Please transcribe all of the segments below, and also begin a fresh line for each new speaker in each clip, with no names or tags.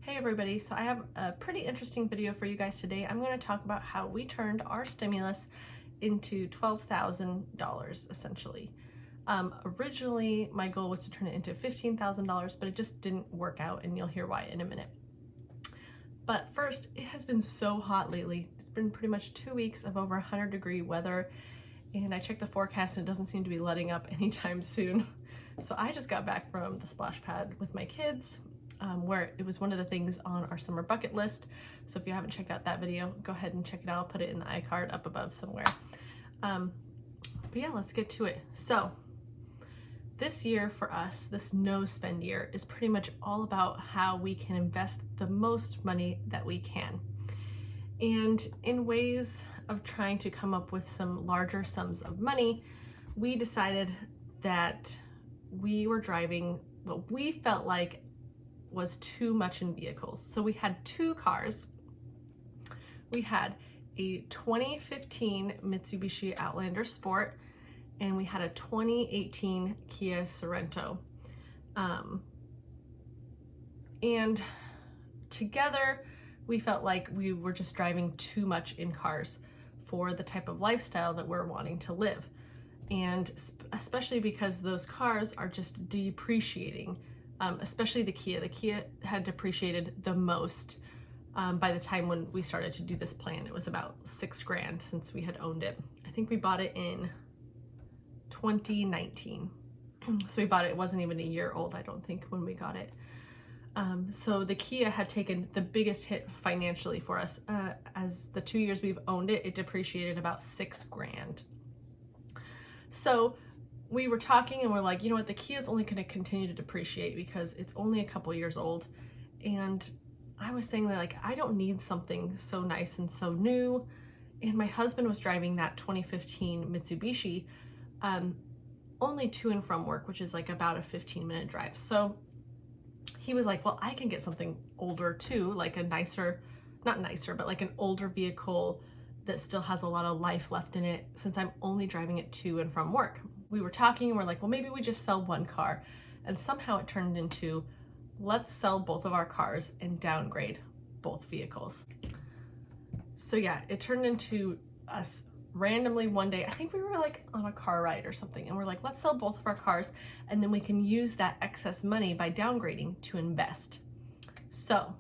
Hey everybody, so I have a pretty interesting video for you guys today. I'm going to talk about how we turned our stimulus into $12,000 essentially. Originally, my goal was to turn it into $15,000, but it just didn't work out, and you'll hear why in a minute. But first, it has been so hot lately. It's been pretty much 2 weeks of over 100-degree weather, and I checked the forecast and it doesn't seem to be letting up anytime soon. So I just got back from the splash pad with my kids, where it was one of the things on our summer bucket list. So if you haven't checked out that video, go ahead and check it out. I'll put it in the iCard up above somewhere. But yeah, let's get to it. So this year for us, this no spend year, is pretty much all about how we can invest the most money that we can. And in ways of trying to come up with some larger sums of money, we decided that we were driving what we felt like was too much in vehicles. So we had two cars. We had a 2015 Mitsubishi Outlander Sport, and we had a 2018 Kia Sorento. And together we felt like we were just driving too much in cars for the type of lifestyle that we're wanting to live. And especially because those cars are just depreciating, especially the Kia. The Kia had depreciated the most by the time when we started to do this plan. It was about $6,000 since we had owned it. I think we bought it in 2019. So we bought it wasn't even a year old, I don't think, when we got it. So the Kia had taken the biggest hit financially for us. As the 2 years we've owned it, it depreciated about $6,000. So we were talking and we're like, you know what, the Kia is only going to continue to depreciate because it's only a couple years old. And I was saying that, like, I don't need something so nice and so new. And my husband was driving that 2015 Mitsubishi, only to and from work, which is like about a 15-minute drive. So he was like, well, I can get something older too, like a nicer, not nicer, but like an older vehicle that still has a lot of life left in it, since I'm only driving it to and from work. We were talking and we're like, well, maybe we just sell one car. And somehow it turned into, let's sell both of our cars and downgrade both vehicles. So yeah, it turned into us randomly one day. I think we were like on a car ride or something, and we're like, let's sell both of our cars and then we can use that excess money by downgrading to invest. So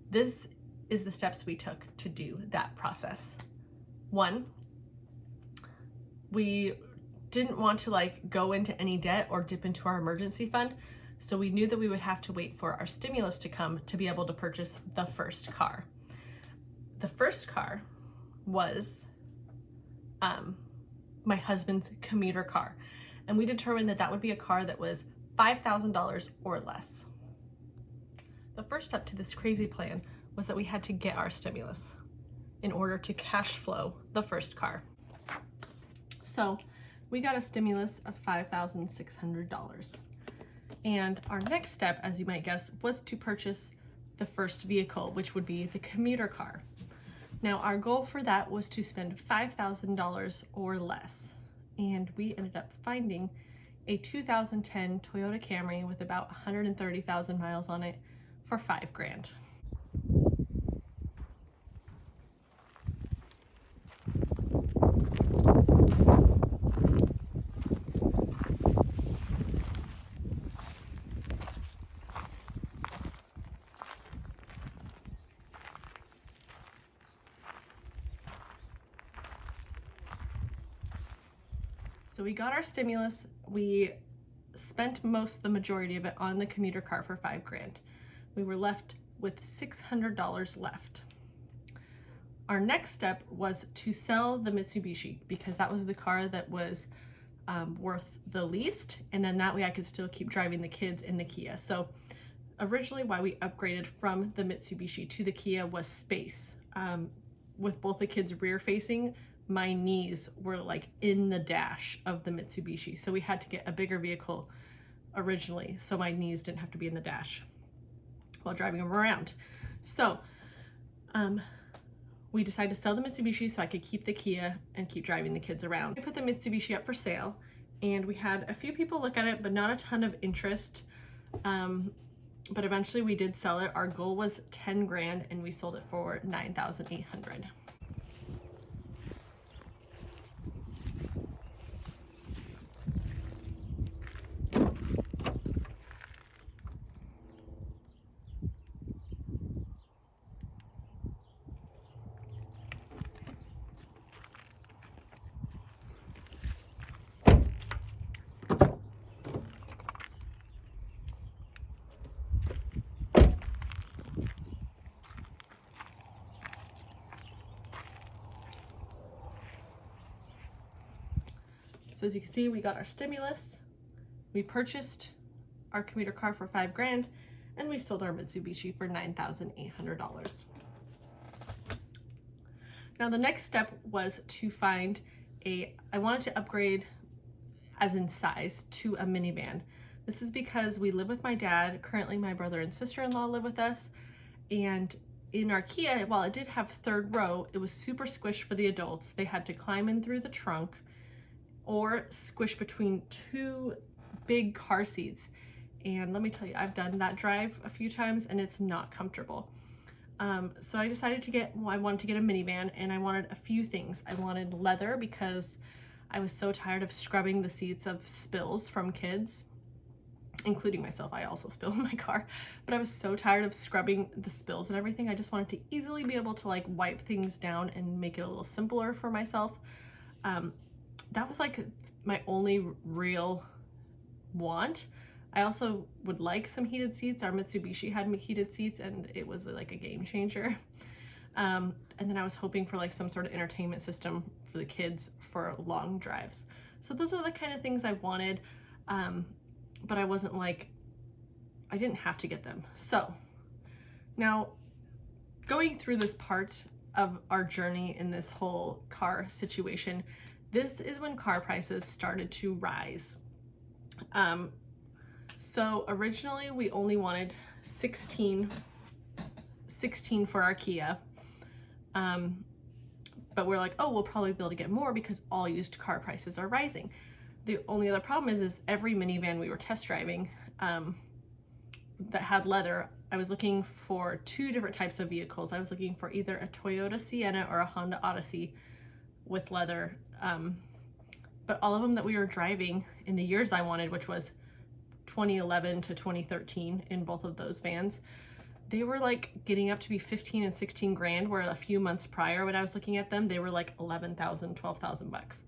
this is the steps we took to do that process. One, we didn't want to like go into any debt or dip into our emergency fund. So we knew that we would have to wait for our stimulus to come to be able to purchase the first car. The first car was my husband's commuter car. And we determined that that would be a car that was $5,000 or less. The first step to this crazy plan was that we had to get our stimulus in order to cash flow the first car. So we got a stimulus of $5,600. And our next step, as you might guess, was to purchase the first vehicle, which would be the commuter car. Now, our goal for that was to spend $5,000 or less. And we ended up finding a 2010 Toyota Camry with about 130,000 miles on it for $5,000. So we got our stimulus. We spent the majority of it on the commuter car for $5,000. We were left with $600 left. Our next step was to sell the Mitsubishi because that was the car that was worth the least. And then that way I could still keep driving the kids in the Kia. So originally why we upgraded from the Mitsubishi to the Kia was space. With both the kids rear facing, my knees were like in the dash of the Mitsubishi. So we had to get a bigger vehicle originally, so my knees didn't have to be in the dash while driving them around. So we decided to sell the Mitsubishi so I could keep the Kia and keep driving the kids around. We put the Mitsubishi up for sale, and we had a few people look at it, but not a ton of interest. but eventually we did sell it. Our goal was 10 grand and we sold it for 9,800. So as you can see, we got our stimulus, we purchased our commuter car for 5 grand, and we sold our Mitsubishi for $9,800. Now the next step was to find I wanted to upgrade as in size to a minivan. This is because we live with my dad. Currently my brother and sister-in-law live with us, and in our Kia, while it did have third row, it was super squished for the adults. They had to climb in through the trunk or squish between 2 big car seats. And let me tell you, I've done that drive a few times and it's not comfortable. So I decided I wanted to get a minivan, and I wanted a few things. I wanted leather because I was so tired of scrubbing the seats of spills from kids, including myself. I also spill in my car, but I was so tired of scrubbing the spills and everything. I just wanted to easily be able to like wipe things down and make it a little simpler for myself. That was like my only real want. I also would like some heated seats. Our Mitsubishi had heated seats and it was like a game changer. And then I was hoping for like some sort of entertainment system for the kids for long drives. So those are the kind of things I wanted, but I wasn't like, I didn't have to get them. So now going through this part of our journey in this whole car situation, this is when car prices started to rise. So originally we only wanted 16 for our Kia. But we're like, oh, we'll probably be able to get more because all used car prices are rising. The only other problem is every minivan we were test driving that had leather, I was looking for 2 different types of vehicles. I was looking for either a Toyota Sienna or a Honda Odyssey with leather. But all of them that we were driving in the years I wanted, which was 2011 to 2013 in both of those vans, they were like getting up to be 15 and 16 grand, where a few months prior when I was looking at them, they were like 11,000, 12,000 bucks.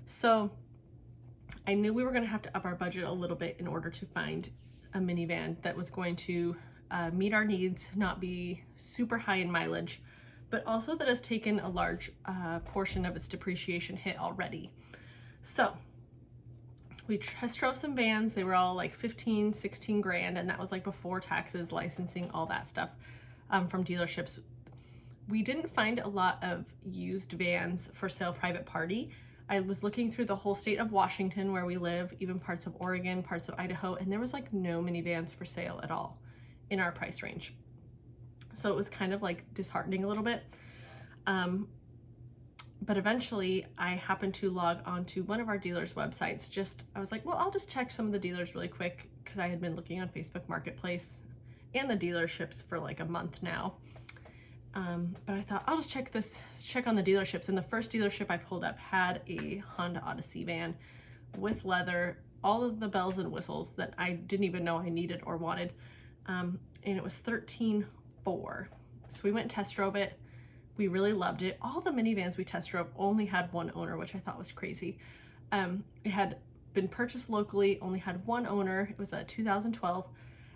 So I knew we were going to have to up our budget a little bit in order to find a minivan that was going to meet our needs, not be super high in mileage, but also that has taken a large portion of its depreciation hit already. So we test drove some vans. They were all like 15, 16 grand, and that was like before taxes, licensing, all that stuff from dealerships. We didn't find a lot of used vans for sale private party. I was looking through the whole state of Washington where we live, even parts of Oregon, parts of Idaho, and there was like no minivans for sale at all in our price range. So it was kind of like disheartening a little bit. But eventually I happened to log onto one of our dealers' websites. I was like, well, I'll just check some of the dealers really quick, because I had been looking on Facebook Marketplace and the dealerships for like a month now. But I thought I'll just check on the dealerships. And the first dealership I pulled up had a Honda Odyssey van with leather, all of the bells and whistles that I didn't even know I needed or wanted. And it was $13,400. So we went and test drove it. We really loved it. All the minivans we test drove only had one owner, which I thought was crazy. It had been purchased locally, only had one owner. It was a 2012,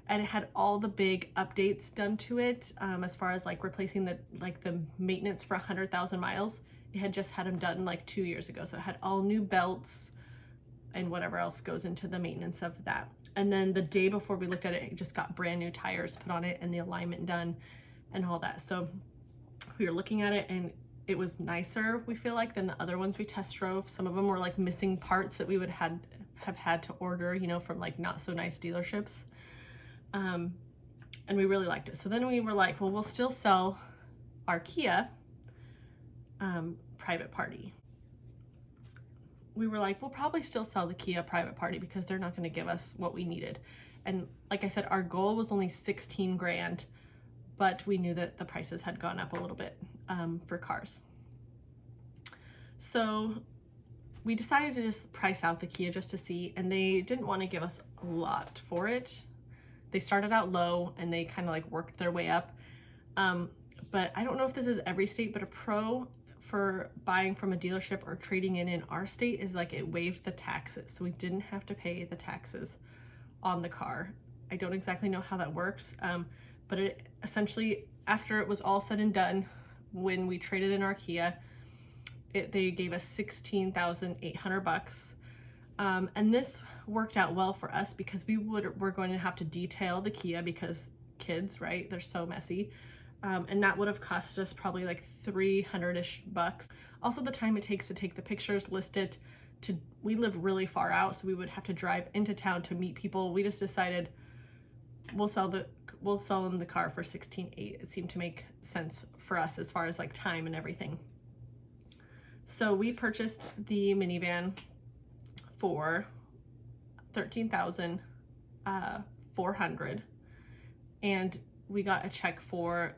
and it had all the big updates done to it, as far as like replacing the maintenance for 100,000 miles. It had just had them done like 2 years ago. So it had all new belts and whatever else goes into the maintenance of that. And then the day before we looked at it, it just got brand new tires put on it and the alignment done and all that. So we were looking at it and it was nicer, we feel like, than the other ones we test drove. Some of them were like missing parts that we would have had to order, you know, from like not so nice dealerships. And we really liked it. So then we were like, well, we'll still sell our Kia private party. We were like, we'll probably still sell the Kia private party because they're not going to give us what we needed. And like I said, our goal was only 16 grand, but we knew that the prices had gone up a little bit for cars. So we decided to just price out the Kia just to see, and they didn't want to give us a lot for it. They started out low and they kind of like worked their way up. But I don't know if this is every state, but a pro for buying from a dealership or trading in our state is like it waived the taxes. So we didn't have to pay the taxes on the car. I don't exactly know how that works, but it essentially, after it was all said and done, when we traded in our Kia, they gave us $16,800. And this worked out well for us because we're going to have to detail the Kia because kids, right? They're so messy. And that would have cost us probably like $300-ish bucks. Also the time it takes to take the pictures, list it, we live really far out, so we would have to drive into town to meet people. We just decided we'll sell them the car for $16,800. It seemed to make sense for us as far as like time and everything. So we purchased the minivan for $13,400, and we got a check for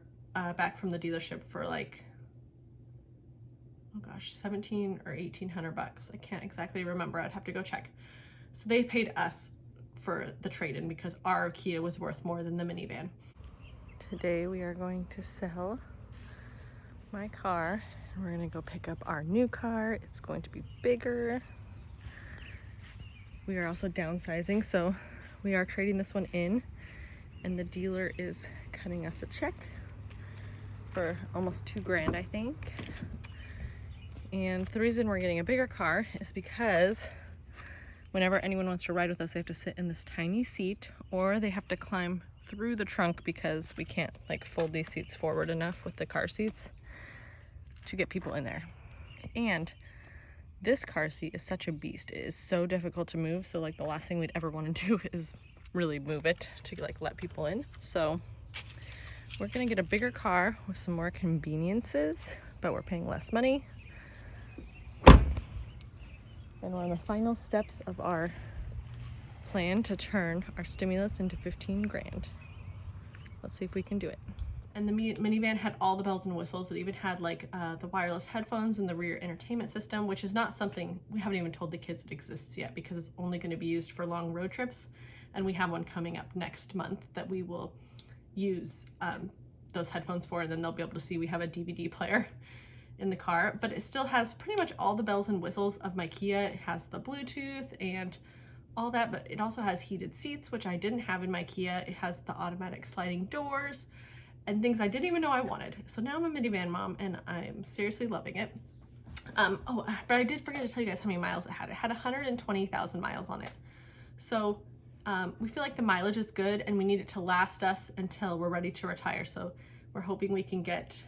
back from the dealership for like, oh gosh, 17 or 1,800 bucks. I can't exactly remember. I'd have to go check. So they paid us for the trade-in because our Kia was worth more than the minivan. Today we are going to sell my car. We're gonna go pick up our new car. It's going to be bigger. We are also downsizing, so we are trading this one in, and the dealer is cutting us a check for almost 2 grand, I think. And the reason we're getting a bigger car is because whenever anyone wants to ride with us, they have to sit in this tiny seat, or they have to climb through the trunk because we can't like fold these seats forward enough with the car seats to get people in there. And this car seat is such a beast. It is so difficult to move. So like the last thing we'd ever want to do is really move it to like let people in. So we're gonna get a bigger car with some more conveniences, but we're paying less money. And we're on the final steps of our plan to turn our stimulus into 15 grand. Let's see if we can do it. And the minivan had all the bells and whistles. It even had like the wireless headphones and the rear entertainment system, which is not something we haven't even told the kids it exists yet because it's only going to be used for long road trips. And we have one coming up next month that we will use those headphones for, and then they'll be able to see we have a DVD player in the car. But it still has pretty much all the bells and whistles of my Kia. It has the Bluetooth and all that, but it also has heated seats, which I didn't have in my Kia. It has the automatic sliding doors and things I didn't even know I wanted. So now I'm a minivan mom and I'm seriously loving it. Oh, but I did forget to tell you guys how many miles it had. It had 120,000 miles on it. So we feel like the mileage is good and we need it to last us until we're ready to retire. So we're hoping we can get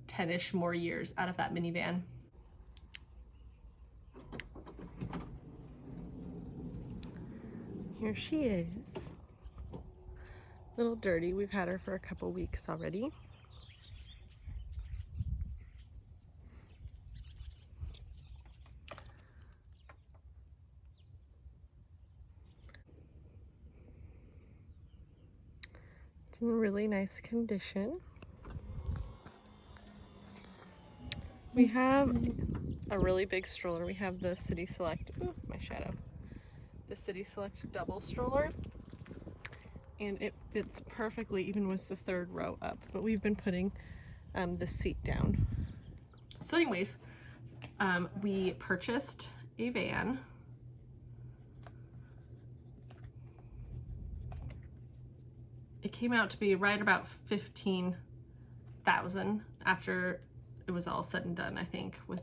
10-ish more years out of that minivan. Here she is. A little dirty. We've had her for a couple weeks already. It's in really nice condition. We have a really big stroller. We have the City Select, ooh, my shadow. The City Select double stroller. And it fits perfectly even with the third row up, but we've been putting the seat down. So anyways, we purchased a van. It came out to be right about 15,000 after it was all said and done, I think, with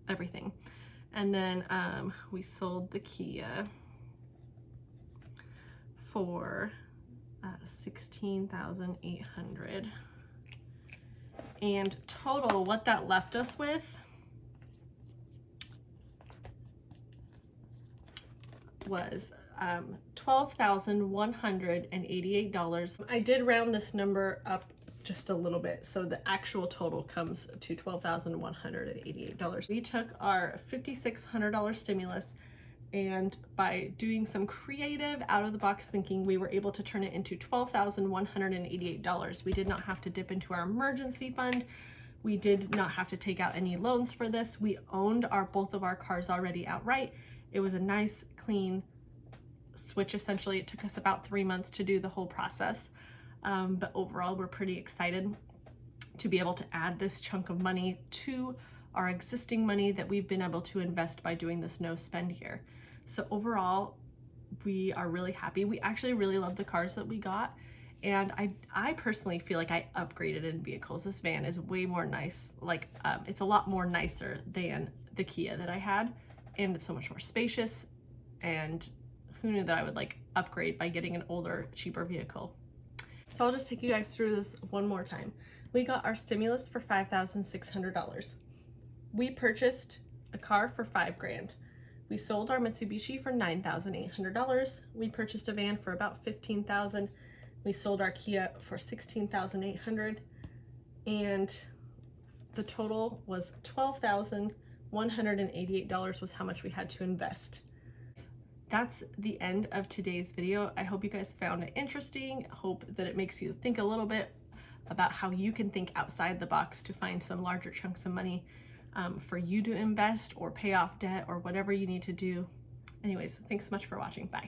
everything. And then we sold the Kia for $16,800. And total, what that left us with was $12,188. I did round this number up just a little bit, so the actual total comes to $12,188. We took our $5,600 stimulus And by doing some creative out-of-the-box thinking, we were able to turn it into $12,188. We did not have to dip into our emergency fund. We did not have to take out any loans for this. We owned both of our cars already outright. It was a nice, clean switch. Essentially, it took us about 3 months to do the whole process. But overall, we're pretty excited to be able to add this chunk of money to our existing money that we've been able to invest by doing this no spend year. So overall, we are really happy. We actually really love the cars that we got. And I personally feel like I upgraded in vehicles. This van is way more nice. Like, it's a lot more nicer than the Kia that I had. And it's so much more spacious. And who knew that I would like upgrade by getting an older, cheaper vehicle. So I'll just take you guys through this one more time. We got our stimulus for $5,600. We purchased a car for $5,000. We sold our Mitsubishi for $9,800. We purchased a van for about $15,000. We sold our Kia for $16,800. And the total was $12,188 was how much we had to invest. That's the end of today's video. I hope you guys found it interesting. Hope that it makes you think a little bit about how you can think outside the box to find some larger chunks of money for you to invest or pay off debt or whatever you need to do. Anyways, thanks so much for watching. Bye.